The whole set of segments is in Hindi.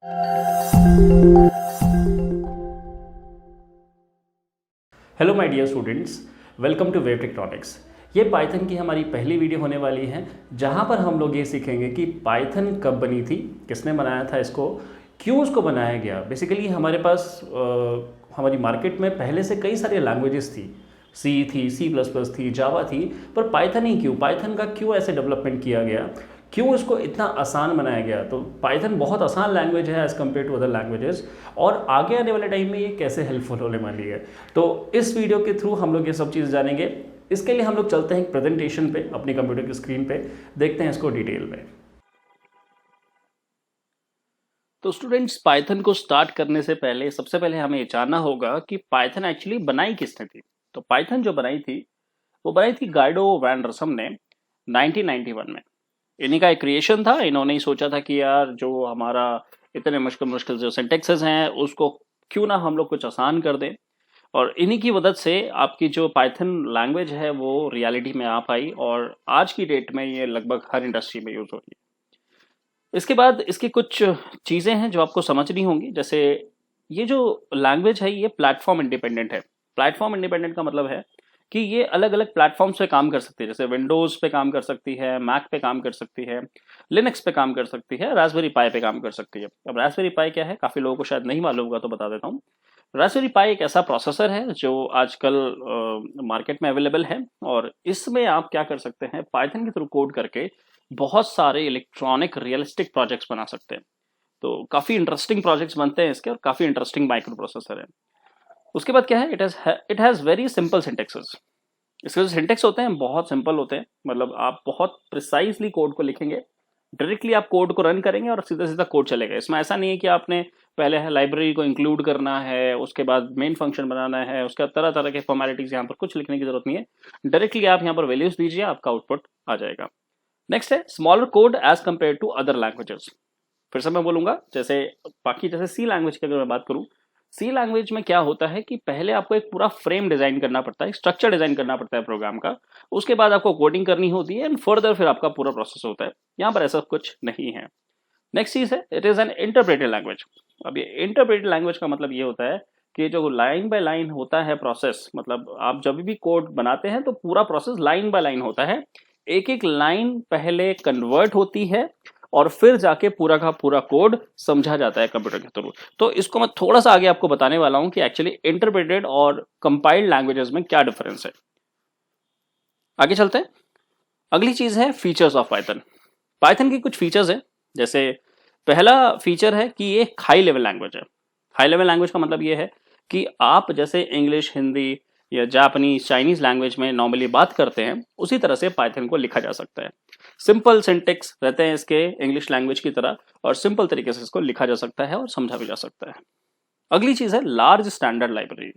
Hello my dear students, welcome to Wave Techtronics. ये पाइथन की हमारी पहली वीडियो होने वाली है, जहाँ पर हम लोग ये सीखेंगे कि पाइथन कब बनी थी, किसने बनाया था इसको, क्यों उसको बनाया गया। बेसिकली हमारे पास हमारी मार्केट में पहले से कई सारी लैंग्वेजेस थी, सी थी, सी प्लस प्लस थी, जावा थी, पर पाइथन ही क्यों, पाइथन का क्यों ऐसे डेवलपमेंट किया गया, क्यों इसको इतना आसान बनाया गया। तो पाइथन बहुत आसान लैंग्वेज है as compare to other languages, और आगे आने वाले टाइम में ये कैसे हेल्पफुल होने वाली है। तो इस वीडियो के थ्रू हम लोग ये सब चीज़ जानेंगे। इसके लिए हम लोग चलते हैं एक प्रेजेंटेशन पे, अपनी कंप्यूटर की स्क्रीन पे, देखते हैं इसको डिटेल में। तो स्टूडेंट्स, पाइथन को स्टार्ट करने से पहले सबसे पहले हमें ये जानना होगा कि पाइथन एक्चुअली बनाई किसने थी। तो पाइथन जो बनाई थी वो बनाई थी गाइडो वैन रसम ने 1991 में। इन्हीं का एक क्रिएशन था। इन्होंने ही सोचा था कि यार जो हमारा इतने मुश्किल मुश्किल जो सिंटेक्सेस हैं उसको क्यों ना हम लोग कुछ आसान कर दें, और इन्हीं की मदद से आपकी जो पाइथन लैंग्वेज है वो रियलिटी में आ पाई, और आज की डेट में ये लगभग हर इंडस्ट्री में यूज हो रही है। इसके बाद इसकी कुछ चीज़ें हैं जो आपको समझनी होंगी। जैसे ये जो लैंग्वेज है ये प्लेटफॉर्म इंडिपेंडेंट है। प्लेटफॉर्म इंडिपेंडेंट का मतलब है कि ये अलग अलग प्लेटफॉर्म्स पे काम कर सकती है। जैसे विंडोज़ पे काम कर सकती है, मैक पे काम कर सकती है, लिनक्स पे काम कर सकती है, रास्पबेरी पाई पे काम कर सकती है। अब रास्पबेरी पाई क्या है, काफ़ी लोगों को शायद नहीं मालूम होगा, तो बता देता हूँ। रास्पबेरी पाई एक ऐसा प्रोसेसर है जो आजकल मार्केट में अवेलेबल है, और इसमें आप क्या कर सकते हैं, पाइथन के थ्रू कोड करके बहुत सारे इलेक्ट्रॉनिक रियलिस्टिक प्रोजेक्ट्स बना सकते हैं। तो काफ़ी इंटरेस्टिंग प्रोजेक्ट्स बनते हैं इसके, और काफ़ी इंटरेस्टिंग माइक्रो प्रोसेसर है। उसके बाद क्या है, it has very simple syntaxes. इसके जो सिंटेक्स होते हैं बहुत सिंपल होते हैं, मतलब आप बहुत प्रिसाइजली कोड को लिखेंगे, डायरेक्टली आप कोड को रन करेंगे और सीधा सीधा कोड चलेगा। इसमें ऐसा नहीं है कि आपने पहले है लाइब्रेरी को इंक्लूड करना है, उसके बाद मेन फंक्शन बनाना है, उसके बाद तरह तरह के फॉर्मेलिटीज, यहाँ पर कुछ लिखने की जरूरत नहीं है। डायरेक्टली आप यहाँ पर वैल्यूज दीजिए, आपका आउटपुट आ जाएगा। नेक्स्ट है smaller code as compare to other languages. फिर से मैं बोलूंगा, जैसे बाकी जैसे सी लैंग्वेज की अगर मैं बात करूं, सी लैंग्वेज में क्या होता है कि पहले आपको एक पूरा फ्रेम डिजाइन करना पड़ता है, स्ट्रक्चर डिजाइन करना पड़ता है प्रोग्राम का, उसके बाद आपको कोडिंग करनी होती है, एंड फर्दर फिर आपका पूरा प्रोसेस होता है। यहाँ पर ऐसा कुछ नहीं है। नेक्स्ट चीज है, it is an interpreted language. अब ये इंटरप्रेटेड लैंग्वेज का मतलब ये होता है कि जो लाइन बाय लाइन होता है प्रोसेस, मतलब आप जब भी कोड बनाते हैं तो पूरा प्रोसेस लाइन बाय लाइन होता है। एक एक लाइन पहले कन्वर्ट होती है और फिर जाके पूरा का पूरा कोड समझा जाता है कंप्यूटर के थ्रू। तो इसको मैं थोड़ा सा आगे आपको बताने वाला हूं कि एक्चुअली इंटरप्रेटेड और कंपाइल्ड लैंग्वेजेस में क्या डिफरेंस है। आगे चलते हैं। अगली चीज है फीचर्स ऑफ पाइथन। पाइथन की कुछ फीचर्स है। जैसे पहला फीचर है कि ये हाई लेवल लैंग्वेज है। हाई लेवल लैंग्वेज का मतलब ये है कि आप जैसे इंग्लिश, हिंदी या जापानीज, चाइनीज लैंग्वेज में नॉर्मली बात करते हैं, उसी तरह से पाइथन को लिखा जा सकता है। सिंपल सिंटेक्स रहते हैं इसके इंग्लिश लैंग्वेज की तरह, और सिंपल तरीके से इसको लिखा जा सकता है और समझा भी जा सकता है। अगली चीज है लार्ज स्टैंडर्ड लाइब्रेरी।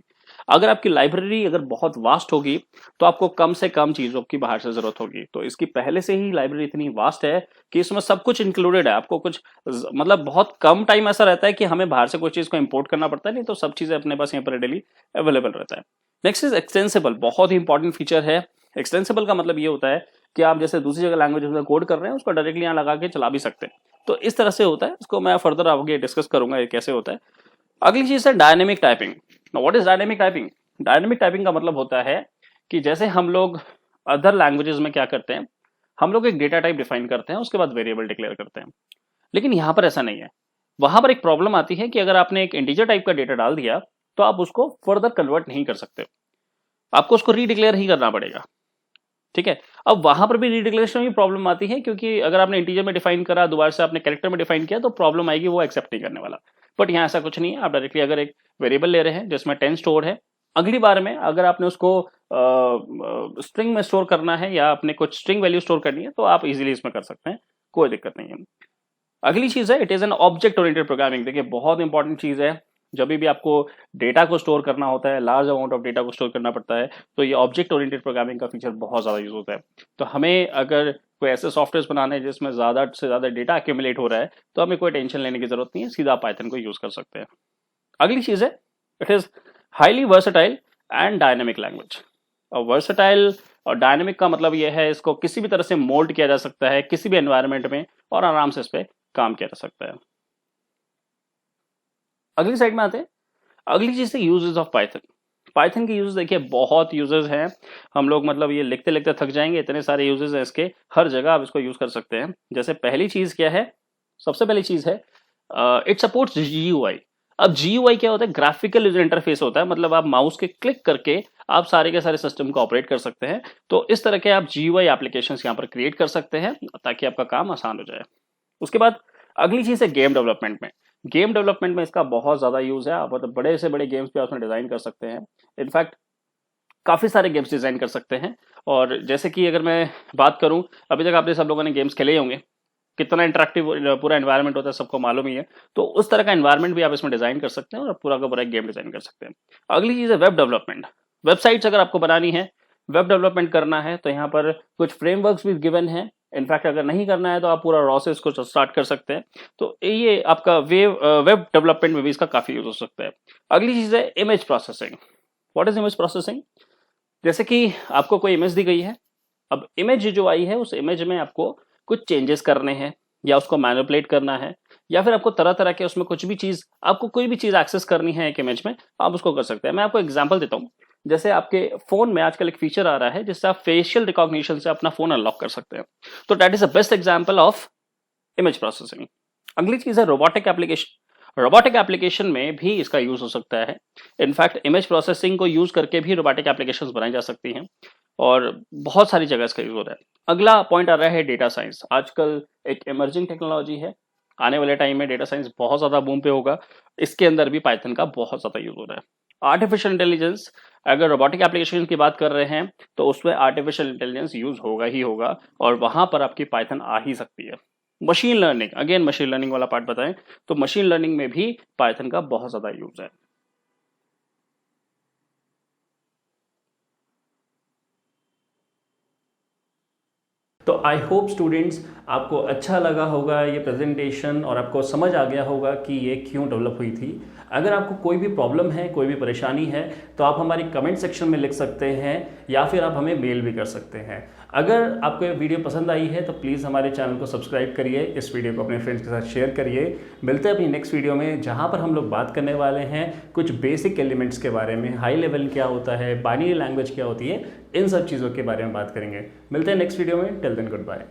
अगर आपकी लाइब्रेरी अगर बहुत वास्ट होगी तो आपको कम से कम चीजों की बाहर से जरूरत होगी। तो इसकी पहले से ही लाइब्रेरी इतनी वास्ट है कि इसमें सब कुछ इंक्लूडेड है। आपको कुछ मतलब बहुत कम टाइम ऐसा रहता है कि हमें बाहर से कोई चीज को इंपोर्ट करना पड़ता है, नहीं तो सब चीजें अपने पास यहाँ पर रेडीली अवेलेबल रहता है। Next is extensible. बहुत ही इंपॉर्टेंट फीचर है। एक्सटेंसिबल का मतलब ये होता है कि आप जैसे दूसरी जगह लैंग्वेज में कोड कर रहे हैं, उसको डायरेक्टली यहाँ लगा के चला भी सकते हैं। तो इस तरह से होता है। इसको मैं फर्दर आगे डिस्कस करूंगा ये कैसे होता है। अगली चीज है dynamic typing. What is dynamic typing? Dynamic typing का मतलब होता है कि जैसे हम लोग अदर लैंग्वेजेस में क्या करते हैं, हम लोग एक डेटा टाइप डिफाइन करते हैं, उसके बाद वेरिएबल डिक्लेयर करते हैं। लेकिन यहाँ पर ऐसा नहीं है। वहां पर एक प्रॉब्लम आती है कि अगर आपने एक इंटीजर टाइप का डेटा डाल दिया तो आप उसको फर्दर कन्वर्ट नहीं कर सकते, आपको उसको रीडिक्लेयर ही करना पड़ेगा। ठीक है। अब वहां पर भी रीडिक्लेरेशन में प्रॉब्लम आती है, क्योंकि अगर आपने इंटीजर में डिफाइन करा, दोबारा से आपने कैरेक्टर में डिफाइन किया, तो प्रॉब्लम आएगी, वो एक्सेप्ट नहीं करने वाला। बट यहाँ ऐसा कुछ नहीं है। आप डायरेक्टली अगर एक वेरिएबल ले रहे हैं जिसमें 10 स्टोर है, अगली बार में अगर आपने उसको स्ट्रिंग में स्टोर करना है या आपने कुछ स्ट्रिंग वैल्यू स्टोर करनी है, तो आप इजीली इसमें कर सकते हैं, कोई दिक्कत नहीं है। अगली चीज है, it is an object oriented programming. देखिए बहुत इंपॉर्टेंट चीज है। जब भी आपको डेटा को स्टोर करना होता है, लार्ज अमाउंट ऑफ डेटा को स्टोर करना पड़ता है, तो ये ऑब्जेक्ट ओरिएंटेड प्रोग्रामिंग का फीचर बहुत ज्यादा यूज होता है। तो हमें अगर कोई ऐसे सॉफ्टवेयर बनाने हैं जिसमें ज्यादा से ज्यादा डेटा एक्यूमुलेट हो रहा है, तो हमें कोई टेंशन लेने की जरूरत नहीं है, सीधा पाइथन को यूज कर सकते हैं। अगली चीज है, it is highly versatile and dynamic language. और वर्सेटाइल और डायनेमिक का मतलब यह है, इसको किसी भी तरह से मोल्ड किया जा सकता है किसी भी एनवायरनमेंट में, और आराम से इस पर काम किया जा सकता है। अगली साइड में आते हैं। अगली चीज है यूजेस ऑफ पाइथन। पाइथन के यूजेस देखिए बहुत यूजेस हैं, हम लोग मतलब ये लिखते लिखते थक जाएंगे, इतने सारे यूजेस हैं इसके, हर जगह आप इसको यूज कर सकते हैं। जैसे पहली चीज क्या है, सबसे पहली चीज है इट सपोर्ट्स GUI। अब GUI क्या होता है, ग्राफिकल यूजर इंटरफेस होता है, मतलब आप माउस के क्लिक करके आप सारे के सारे सिस्टम को ऑपरेट कर सकते हैं। तो इस तरह के आप GUI एप्लीकेशंस यहाँ पर क्रिएट कर सकते हैं ताकि आपका काम आसान हो जाए। उसके बाद अगली चीज है गेम डेवलपमेंट में। गेम डेवलपमेंट में इसका बहुत ज्यादा यूज है, आप मतलब बड़े से बड़े गेम्स भी आप उसमें डिजाइन कर सकते हैं। इनफैक्ट काफी सारे गेम्स डिजाइन कर सकते हैं। और जैसे कि अगर मैं बात करूं, अभी तक आपने सब लोगों ने गेम्स खेले ही होंगे, कितना इंटरेक्टिव पूरा एनवायरनमेंट होता है सबको मालूम ही है। तो उस तरह का एनवायरनमेंट भी आप इसमें डिजाइन कर सकते हैं और पूरा का पूरा गेम डिजाइन कर सकते हैं। अगली चीज है वेब डेवलपमेंट। वेबसाइट्स अगर आपको बनानी है, वेब डेवलपमेंट करना है, तो यहाँ पर कुछ फ्रेमवर्क्स भी गिवन है। इनफैक्ट अगर नहीं करना है तो आप पूरा रॉ से इसको स्टार्ट कर सकते हैं। तो ये आपका वेब डेवलपमेंट में भी इसका काफी यूज हो सकता है। अगली चीज है image processing. What is image processing? जैसे कि आपको कोई इमेज दी गई है, अब इमेज जो आई है उस इमेज में आपको कुछ चेंजेस करने हैं या उसको मैनिपुलेट करना है, या फिर आपको तरह तरह के उसमें कुछ भी चीज, आपको कोई भी चीज एक्सेस करनी है एक इमेज में, आप उसको कर सकते हैं। मैं आपको एग्जांपल देता हूँ। जैसे आपके फोन में आजकल एक फीचर आ रहा है जिससे आप फेशियल रिकॉग्निशन से अपना फोन अनलॉक कर सकते हैं। तो that is the best example of image processing. अगली चीज है रोबोटिक एप्लीकेशन। रोबोटिक एप्लीकेशन में भी इसका यूज हो सकता है। इनफैक्ट इमेज प्रोसेसिंग को यूज करके भी रोबोटिक एप्लीकेशंस बनाई जा सकती हैं और बहुत सारी जगह इसका यूज हो रहा है। अगला पॉइंट आ रहा है डेटा साइंस। आजकल एक इमर्जिंग टेक्नोलॉजी है, आने वाले टाइम में डेटा साइंस बहुत ज्यादा बूम पे होगा। इसके अंदर भी पाइथन का बहुत ज्यादा यूज हो रहा है। आर्टिफिशियल इंटेलिजेंस, अगर रोबोटिक एप्लीकेशन की बात कर रहे हैं तो उसमें आर्टिफिशियल इंटेलिजेंस यूज होगा ही होगा, और वहां पर आपकी पाइथन आ ही सकती है। Machine learning, again machine learning वाला पार्ट बताएं तो मशीन लर्निंग में भी पाइथन का बहुत ज्यादा यूज है। तो आई होप स्टूडेंट्स आपको अच्छा लगा होगा ये प्रेजेंटेशन और आपको समझ आ गया होगा कि ये क्यों डेवलप हुई थी। अगर आपको कोई भी प्रॉब्लम है, कोई भी परेशानी है, तो आप हमारी कमेंट सेक्शन में लिख सकते हैं या फिर आप हमें मेल भी कर सकते हैं। अगर आपको ये वीडियो पसंद आई है तो प्लीज़ हमारे चैनल को सब्सक्राइब करिए, इस वीडियो को अपने फ्रेंड्स के साथ शेयर करिए। मिलते हैं अपनी नेक्स्ट वीडियो में जहाँ पर हम लोग बात करने वाले हैं कुछ बेसिक एलिमेंट्स के बारे में, हाई लेवल क्या होता है, बाइनरी लैंग्वेज क्या होती है, इन सब चीज़ों के बारे में बात करेंगे। मिलते हैं नेक्स्ट वीडियो में, टिल देन गुड बाय।